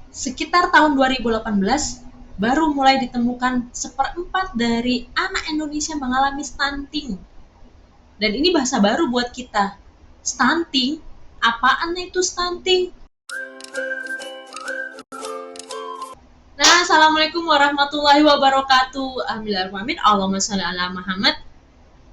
Sekitar tahun 2018 baru mulai ditemukan seperempat dari anak Indonesia mengalami stunting. Dan ini bahasa baru buat kita. Stunting? Apaan itu stunting? Nah, Assalamualaikum warahmatullahi wabarakatuh. Alhamdulillah, Allahumma sholli ala Muhammad.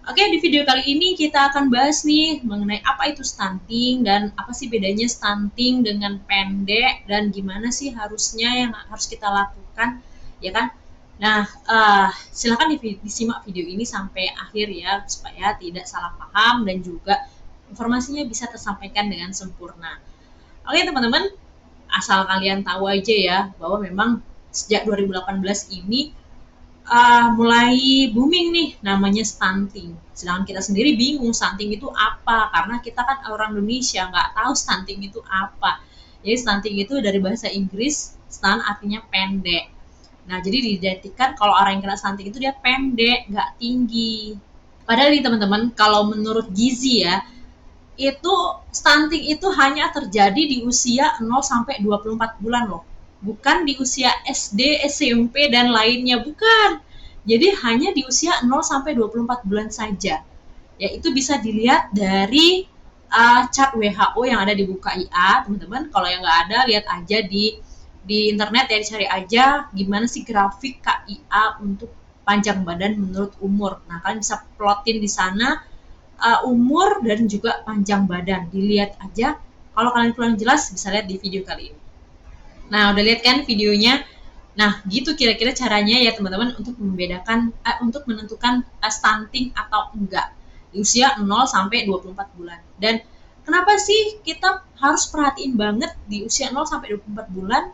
Oke, di video kali ini kita akan bahas nih mengenai apa itu stunting dan apa sih bedanya stunting dengan pendek dan gimana sih harusnya yang harus kita lakukan, ya kan? Nah, silakan disimak video ini sampai akhir ya supaya tidak salah paham dan juga informasinya bisa tersampaikan dengan sempurna. Oke, teman-teman, asal kalian tahu aja ya bahwa memang sejak 2018 ini mulai booming nih namanya stunting. Sedangkan kita sendiri bingung stunting itu apa, karena kita kan orang Indonesia nggak tahu stunting itu apa. Jadi stunting itu dari bahasa Inggris, stun artinya pendek. Nah, jadi diartikan kalau orang yang kena stunting itu dia pendek, nggak tinggi. Padahal nih teman-teman, kalau menurut Gizi ya, itu stunting itu hanya terjadi di usia 0 sampai 24 bulan loh. Bukan di usia SD, SMP dan lainnya, bukan. Jadi hanya di usia 0 sampai 24 bulan saja. Ya, itu bisa dilihat dari chart WHO yang ada di buku KIA, teman-teman. Kalau yang nggak ada, lihat aja di internet ya, dicari aja gimana sih grafik KIA untuk panjang badan menurut umur. Nah, kalian bisa plotin di sana umur dan juga panjang badan. Dilihat aja. Kalau kalian kurang jelas, bisa lihat di video kali ini. Nah, udah lihat kan videonya? Nah, gitu kira-kira caranya ya teman-teman untuk membedakan, untuk menentukan stunting atau enggak di usia 0 sampai 24 bulan. Dan kenapa sih kita harus perhatiin banget di usia 0 sampai 24 bulan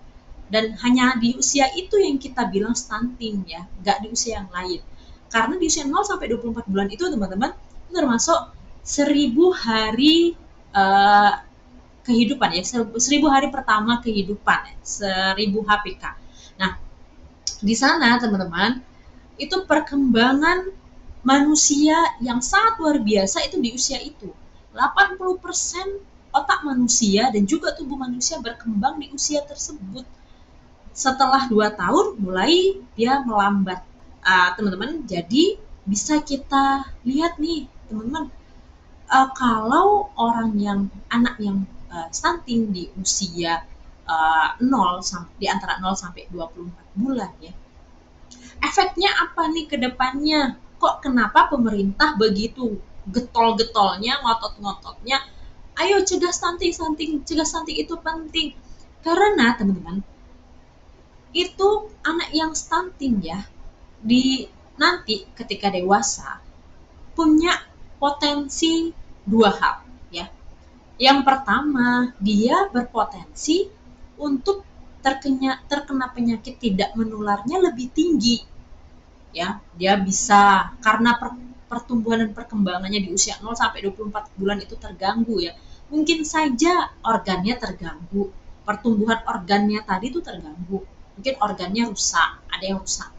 dan hanya di usia itu yang kita bilang stunting ya, enggak di usia yang lain. Karena di usia 0 sampai 24 bulan itu teman-teman, itu termasuk 1000 hari kehidupan ya, 1000 hari pertama kehidupan, 1000 HPK. Nah, di sana teman-teman, itu perkembangan manusia yang sangat luar biasa itu di usia itu. 80% otak manusia dan juga tubuh manusia berkembang di usia tersebut. Setelah 2 tahun mulai dia melambat. Teman-teman, jadi bisa kita lihat nih, teman-teman, kalau orang yang anak yang stunting di usia 0 di antara 0 sampai 24 bulan ya. Efeknya apa nih ke depannya? Kok kenapa pemerintah begitu getol-getolnya, ngotot-ngototnya, ayo cegah stunting, cegah stunting itu penting. Karena teman-teman, itu anak yang stunting ya, di nanti ketika dewasa punya potensi dua hal ya. Yang pertama, dia berpotensi untuk terkena penyakit tidak menularnya lebih tinggi. Ya, dia bisa karena pertumbuhan dan perkembangannya di usia 0 sampai 24 bulan itu terganggu ya. Mungkin saja organnya terganggu. Pertumbuhan organnya tadi itu terganggu. Mungkin organnya rusak, ada yang rusak.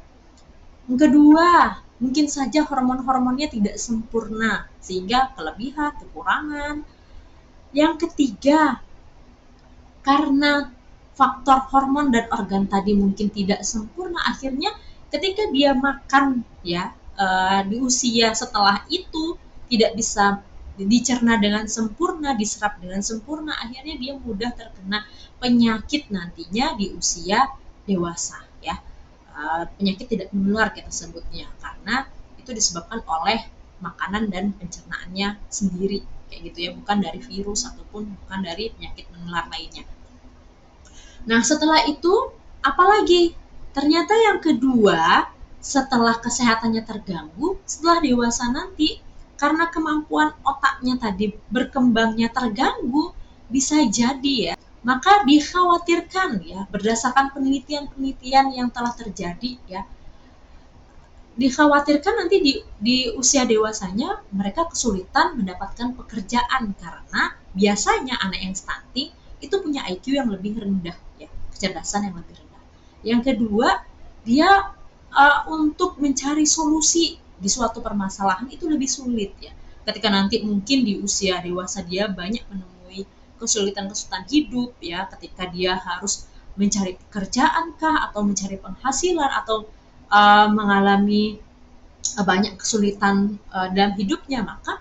Yang kedua, mungkin saja hormon-hormonnya tidak sempurna sehingga kelebihan, kekurangan. Yang ketiga, karena faktor hormon dan organ tadi mungkin tidak sempurna, akhirnya ketika dia makan ya di usia setelah itu tidak bisa dicerna dengan sempurna, diserap dengan sempurna, akhirnya dia mudah terkena penyakit nantinya di usia dewasa ya. Penyakit tidak menular kita sebutnya, karena itu disebabkan oleh makanan dan pencernaannya sendiri kayak gitu ya, bukan dari virus ataupun bukan dari penyakit menular lainnya. Nah, setelah itu apalagi? Ternyata yang kedua, setelah kesehatannya terganggu, setelah dewasa nanti, karena kemampuan otaknya tadi berkembangnya terganggu, bisa jadi ya, maka dikhawatirkan ya, berdasarkan penelitian-penelitian yang telah terjadi ya, dikhawatirkan nanti di usia dewasanya mereka kesulitan mendapatkan pekerjaan karena biasanya anak yang stunting itu punya IQ yang lebih rendah ya, kecerdasan yang lebih rendah. Yang kedua, dia untuk mencari solusi di suatu permasalahan itu lebih sulit ya. Ketika nanti mungkin di usia dewasa dia banyak menemui kesulitan-kesulitan hidup ya, ketika dia harus mencari pekerjaan kah, atau mencari penghasilan, atau mengalami banyak kesulitan dalam hidupnya, maka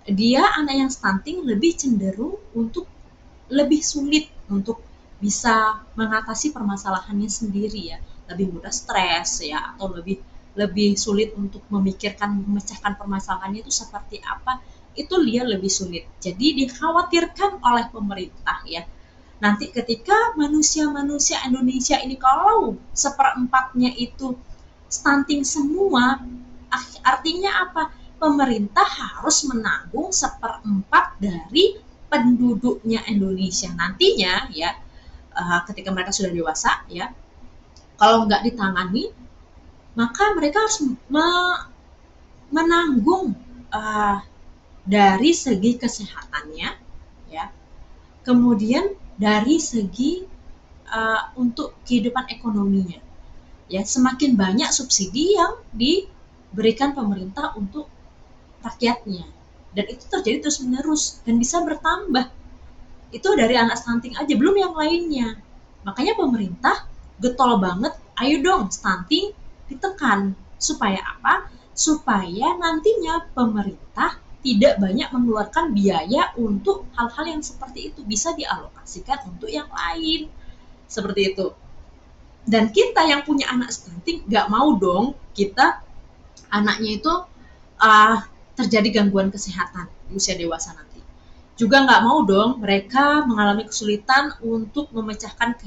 dia anak yang stunting lebih cenderung untuk lebih sulit untuk bisa mengatasi permasalahannya sendiri ya, lebih mudah stres ya, atau lebih lebih sulit untuk memikirkan memecahkan permasalahannya itu seperti apa, itu dia lebih sulit. Jadi dikhawatirkan oleh pemerintah ya, nanti ketika manusia-manusia Indonesia ini kalau seperempatnya itu stunting semua, artinya apa? Pemerintah harus menanggung seperempat dari penduduknya Indonesia nantinya ya, ketika mereka sudah dewasa ya, kalau nggak ditangani maka mereka harus menanggung uh, dari segi kesehatannya ya, kemudian dari segi untuk kehidupan ekonominya ya, semakin banyak subsidi yang diberikan pemerintah untuk rakyatnya, dan itu terjadi terus menerus dan bisa bertambah. Itu dari anak stunting aja, belum yang lainnya. Makanya pemerintah getol banget, ayo dong stunting ditekan. Supaya apa? Supaya nantinya pemerintah tidak banyak mengeluarkan biaya untuk hal-hal yang seperti itu, bisa dialokasikan untuk yang lain. Seperti itu. Dan kita yang punya anak stunting gak mau dong kita anaknya itu uh, terjadi gangguan kesehatan di usia dewasa nanti. Juga nggak mau dong mereka mengalami kesulitan untuk memecahkan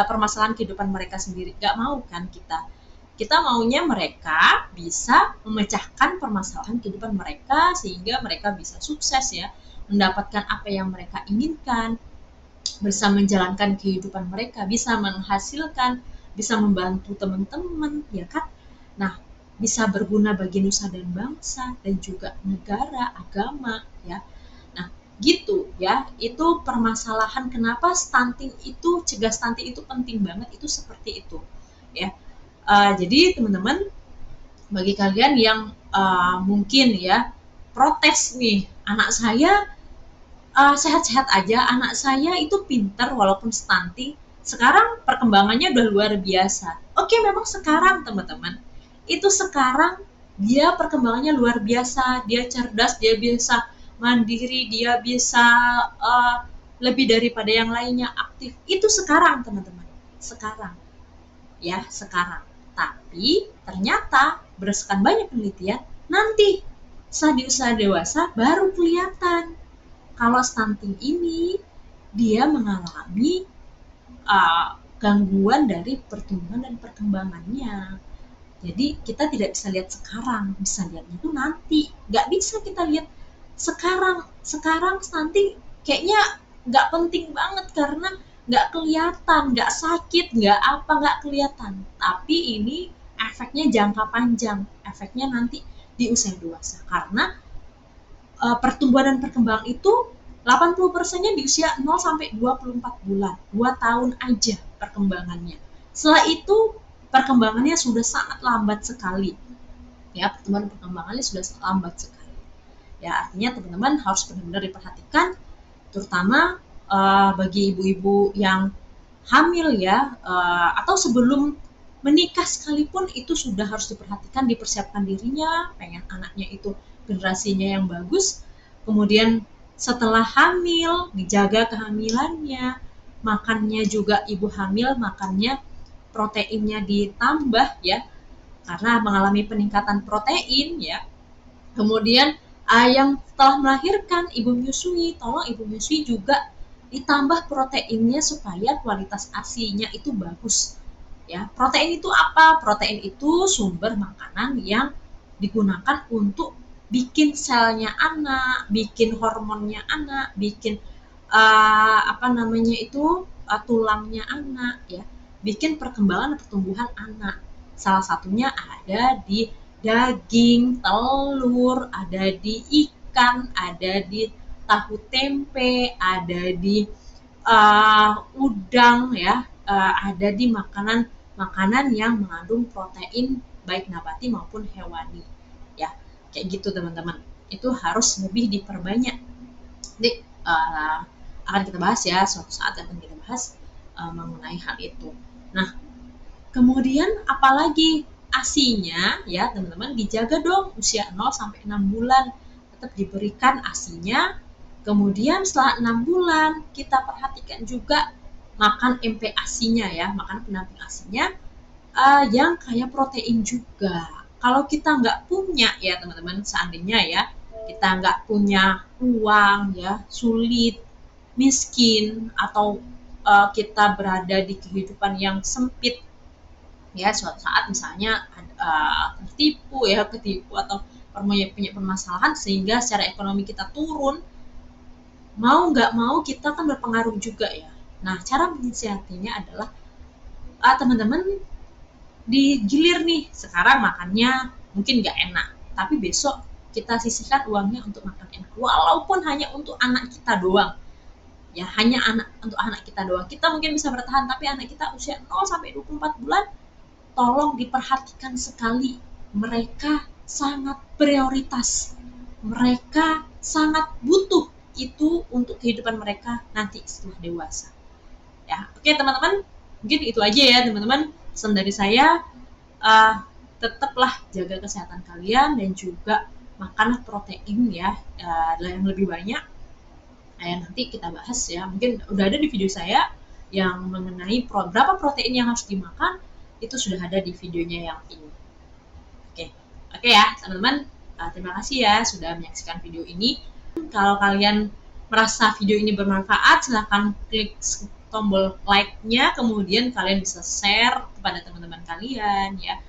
permasalahan kehidupan mereka sendiri. Nggak mau kan kita. Kita maunya mereka bisa memecahkan permasalahan kehidupan mereka sehingga mereka bisa sukses ya, mendapatkan apa yang mereka inginkan, bisa menjalankan kehidupan mereka, bisa menghasilkan, bisa membantu teman-teman, ya kan? Nah, bisa berguna bagi nusa dan bangsa dan juga negara, agama, ya. Nah, gitu ya. Itu permasalahan kenapa stunting itu, cegah stunting itu penting banget, itu seperti itu, ya. Jadi teman-teman, bagi kalian yang mungkin ya protes nih, anak saya sehat-sehat aja, anak saya itu pintar walaupun stunting, sekarang perkembangannya udah luar biasa. Oke, memang sekarang teman-teman, itu sekarang dia perkembangannya luar biasa, dia cerdas, dia bisa mandiri, dia bisa lebih daripada yang lainnya, aktif. Itu sekarang teman-teman, sekarang ya, sekarang. Tapi ternyata berdasarkan banyak penelitian, nanti saat di usia dewasa baru kelihatan kalau stunting ini dia mengalami gangguan dari pertumbuhan dan perkembangannya. Jadi kita tidak bisa lihat sekarang, bisa lihatnya itu nanti. Nggak bisa kita lihat sekarang. Sekarang stunting kayaknya nggak penting banget karena nggak kelihatan, nggak sakit, nggak apa, nggak kelihatan. Tapi ini efeknya jangka panjang, efeknya nanti di usia dewasa. Karena pertumbuhan dan perkembangan itu 80%-nya di usia 0 sampai 24 bulan, 2 tahun aja perkembangannya. Setelah itu perkembangannya sudah sangat lambat sekali. Ya, pertumbuhan perkembangannya sudah lambat sekali. Ya, artinya teman-teman harus benar-benar diperhatikan, terutama bagi ibu-ibu yang hamil ya, atau sebelum menikah sekalipun itu sudah harus diperhatikan, dipersiapkan dirinya, pengen anaknya itu generasinya yang bagus. Kemudian setelah hamil dijaga kehamilannya, makannya juga ibu hamil makannya proteinnya ditambah ya, karena mengalami peningkatan protein ya. Kemudian yang telah melahirkan, ibu menyusui, tolong ibu menyusui juga ditambah proteinnya supaya kualitas ASI-nya itu bagus. Ya, protein itu apa? Protein itu sumber makanan yang digunakan untuk bikin selnya anak, bikin hormonnya anak, bikin apa namanya itu tulangnya anak ya, bikin perkembangan dan pertumbuhan anak. Salah satunya ada di daging, telur, ada di ikan, ada di tahu tempe, ada di udang ya, ada di makanan yang mengandung protein baik nabati maupun hewani ya, kayak gitu teman-teman. Itu harus lebih diperbanyak. Jadi akan kita bahas ya, suatu saat akan kita bahas mengenai hal itu. Nah, kemudian apalagi ASI-nya ya teman-teman, dijaga dong usia 0 sampai 6 bulan, tetap diberikan ASI-nya. Kemudian setelah 6 bulan kita perhatikan juga makan MPASI-nya ya, makan pendamping ASI-nya yang kaya protein juga. Kalau kita nggak punya ya teman-teman, seandainya ya kita nggak punya uang ya, sulit, miskin, atau kita berada di kehidupan yang sempit ya, suatu saat misalnya tertipu ya, ketipu atau punya permasalahan sehingga secara ekonomi kita turun, mau nggak mau kita kan berpengaruh juga ya. Nah, cara menyiasatinya adalah teman-teman digilir nih, sekarang makannya mungkin nggak enak, tapi besok kita sisihkan uangnya untuk makan enak, walaupun hanya untuk anak kita doang ya, hanya untuk anak kita doang. Kita mungkin bisa bertahan, tapi anak kita usia 0 sampai 24 bulan tolong diperhatikan sekali, mereka sangat prioritas, mereka sangat butuh itu untuk kehidupan mereka nanti setelah dewasa ya. Oke teman-teman, mungkin itu aja ya teman-teman pesan dari saya. Tetaplah jaga kesehatan kalian dan juga makan protein ya, yang lebih banyak. Nanti kita bahas ya, mungkin udah ada di video saya yang mengenai berapa protein yang harus dimakan, itu sudah ada di videonya yang ini. Oke ya teman-teman, terima kasih ya sudah menyaksikan video ini. Kalau kalian merasa video ini bermanfaat, silahkan klik tombol like-nya, kemudian kalian bisa share kepada teman-teman kalian ya,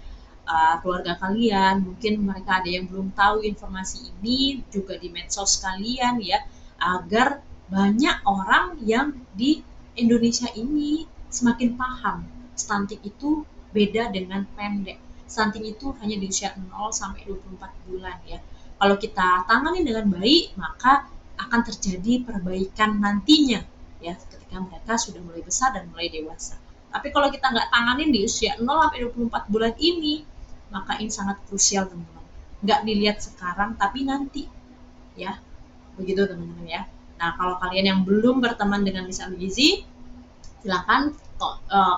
keluarga kalian, mungkin mereka ada yang belum tahu informasi ini, juga di medsos kalian ya, agar banyak orang yang di Indonesia ini semakin paham stunting itu beda dengan pendek. Stunting itu hanya di usia 0 sampai 24 bulan ya. Kalau kita tangani dengan baik, maka akan terjadi perbaikan nantinya ya, ketika mereka sudah mulai besar dan mulai dewasa. Tapi kalau kita nggak tanganin di usia 0 sampai 24 bulan ini, maka ini sangat krusial teman-teman. Nggak dilihat sekarang, tapi nanti ya. Begitu teman-teman ya. Nah, kalau kalian yang belum berteman dengan Miss Gizi, silakan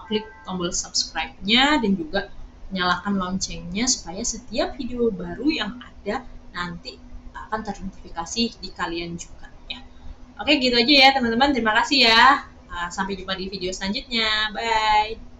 klik tombol subscribe-nya dan juga nyalakan loncengnya supaya setiap video baru yang ada nanti akan ternotifikasi di kalian juga ya. Oke, gitu aja ya teman-teman. Terima kasih ya. Sampai jumpa di video selanjutnya. Bye.